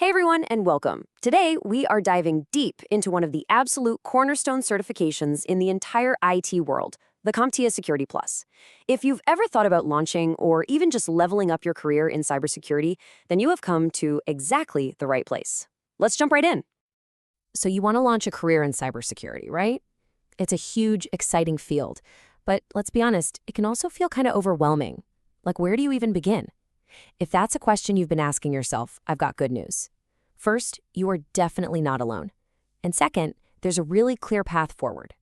Hey everyone, and welcome. Today, we are diving deep into one of the absolute cornerstone certifications in the entire IT world, the CompTIA Security Plus. If you've ever thought about launching or even just leveling up your career in cybersecurity, then you have come to exactly the right place. Let's jump right in. So you want to launch a career in cybersecurity, right? It's a huge, exciting field. But let's be honest, it can also feel kind of overwhelming. Like, where do you even begin? If that's a question you've been asking yourself, I've got good news. First, you are definitely not alone. And second, there's a really clear path forward.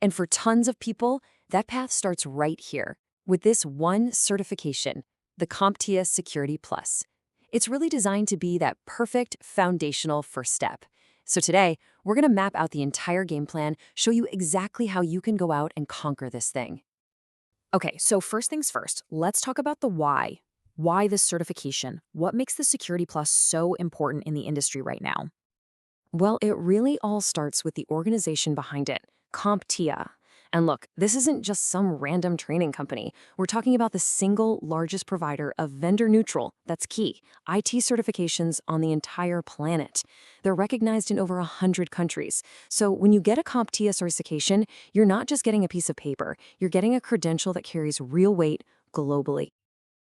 And for tons of people, that path starts right here, with this one certification, the CompTIA Security Plus. It's really designed to be that perfect foundational first step. So today, we're going to map out the entire game plan, show you exactly how you can go out and conquer this thing. Okay, so first things first, let's talk about the why. Why this certification? What makes the Security Plus so important in the industry right now? Well, it really all starts with the organization behind it, CompTIA. And look, this isn't just some random training company. We're talking about the single largest provider of vendor-neutral, that's key, IT certifications on the entire planet. They're recognized in over 100 countries. So when you get a CompTIA certification, you're not just getting a piece of paper. You're getting a credential that carries real weight globally.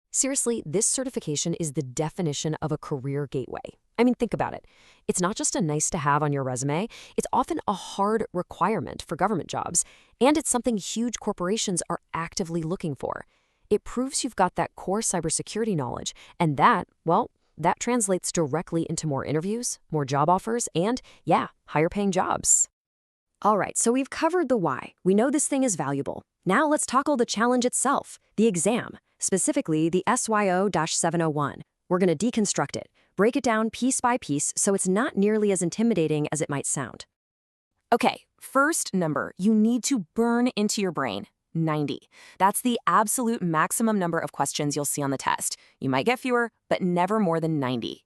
Seriously, this certification is the definition of a career gateway. I mean, think about it. It's not just a nice to have on your resume, it's often a hard requirement for government jobs, and it's something huge corporations are actively looking for. It proves you've got that core cybersecurity knowledge, and that translates directly into more interviews, more job offers, and, yeah, higher paying jobs. All right, so we've covered the why. We know this thing is valuable. Now let's tackle the challenge itself, the exam, specifically the SY0-701. We're going to deconstruct it, break it down piece by piece so it's not nearly as intimidating as it might sound. Okay, first number you need to burn into your brain, 90. That's the absolute maximum number of questions you'll see on the test. You might get fewer, but never more than 90.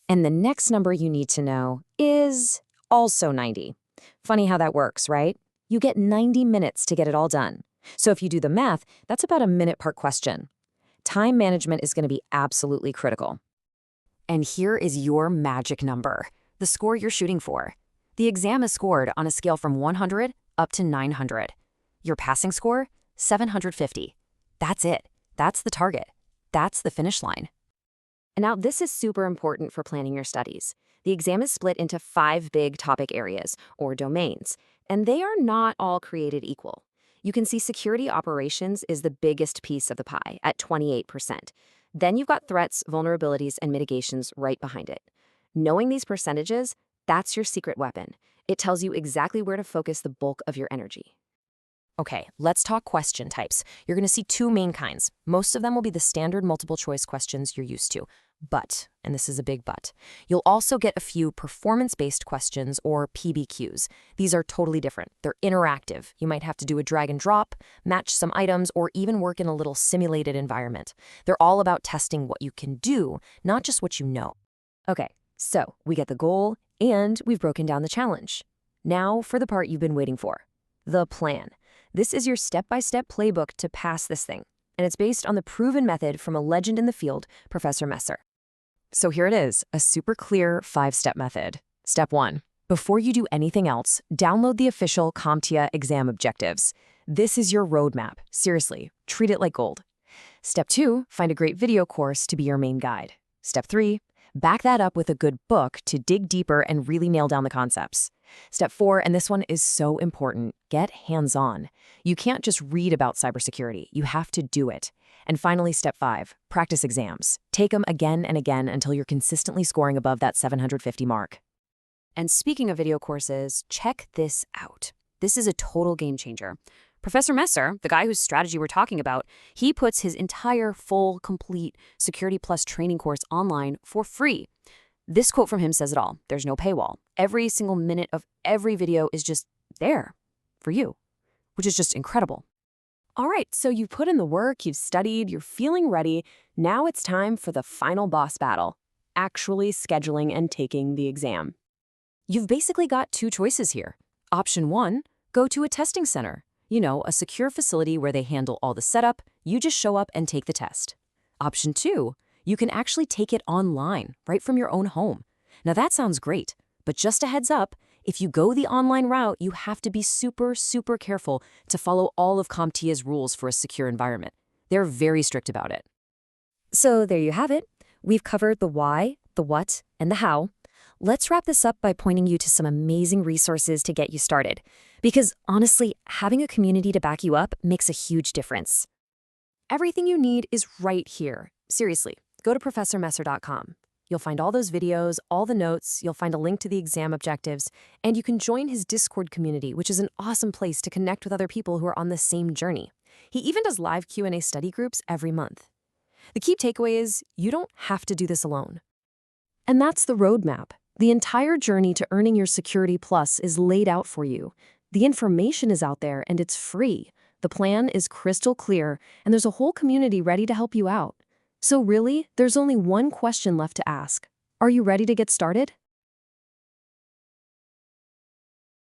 And the next number you need to know is also 90. Funny how that works, right? You get 90 minutes to get it all done. So if you do the math, that's about a minute per question. Time management is going to be absolutely critical. And here is your magic number, the score you're shooting for. The exam is scored on a scale from 100 up to 900. Your passing score, 750. That's it. That's the target. That's the finish line. And now this is super important for planning your studies. The exam is split into 5 big topic areas, or domains, and they are not all created equal. You can see security operations is the biggest piece of the pie at 28%. Then you've got threats, vulnerabilities, and mitigations right behind it. Knowing these percentages, that's your secret weapon. It tells you exactly where to focus the bulk of your energy. Okay, let's talk question types. You're going to see 2 main kinds. Most of them will be the standard multiple choice questions you're used to. But, and this is a big but, you'll also get a few performance-based questions or PBQs. These are totally different. They're interactive. You might have to do a drag and drop, match some items, or even work in a little simulated environment. They're all about testing what you can do, not just what you know. Okay, so we get the goal and we've broken down the challenge. Now for the part you've been waiting for, the plan. This is your step-by-step playbook to pass this thing, and it's based on the proven method from a legend in the field, Professor Messer. So here it is, a super clear 5-step method. Step 1. Before you do anything else, download the official CompTIA exam objectives. This is your roadmap. Seriously, treat it like gold. Step 2. Find a great video course to be your main guide. Step 3. Back that up with a good book to dig deeper and really nail down the concepts. Step 4, and this one is so important, get hands-on. You can't just read about cybersecurity, you have to do it. And finally, step 5, practice exams. Take them again and again until you're consistently scoring above that 750 mark. And speaking of video courses, check this out. This is a total game changer. Professor Messer, the guy whose strategy we're talking about, he puts his entire full, complete Security Plus training course online for free. This quote from him says it all. There's no paywall. Every single minute of every video is just there for you, which is just incredible. All right, so you've put in the work, you've studied, you're feeling ready. Now it's time for the final boss battle, actually scheduling and taking the exam. You've basically got 2 choices here. Option 1, go to a testing center. You know, a secure facility where they handle all the setup. You just show up and take the test. Option 2, You can actually take it online, right from your own home. Now that sounds great, but just a heads up, if you go the online route, you have to be super, super careful to follow all of CompTIA's rules for a secure environment. They're very strict about it. So there you have it. We've covered the why, the what, and the how. Let's wrap this up by pointing you to some amazing resources to get you started. Because honestly, having a community to back you up makes a huge difference. Everything you need is right here. Seriously, go to ProfessorMesser.com. You'll find all those videos, all the notes, you'll find a link to the exam objectives, and you can join his Discord community, which is an awesome place to connect with other people who are on the same journey. He even does live Q&A study groups every month. The key takeaway is you don't have to do this alone. And that's the roadmap. The entire journey to earning your Security Plus is laid out for you. The information is out there and it's free. The plan is crystal clear, and there's a whole community ready to help you out. So really, there's only one question left to ask. Are you ready to get started?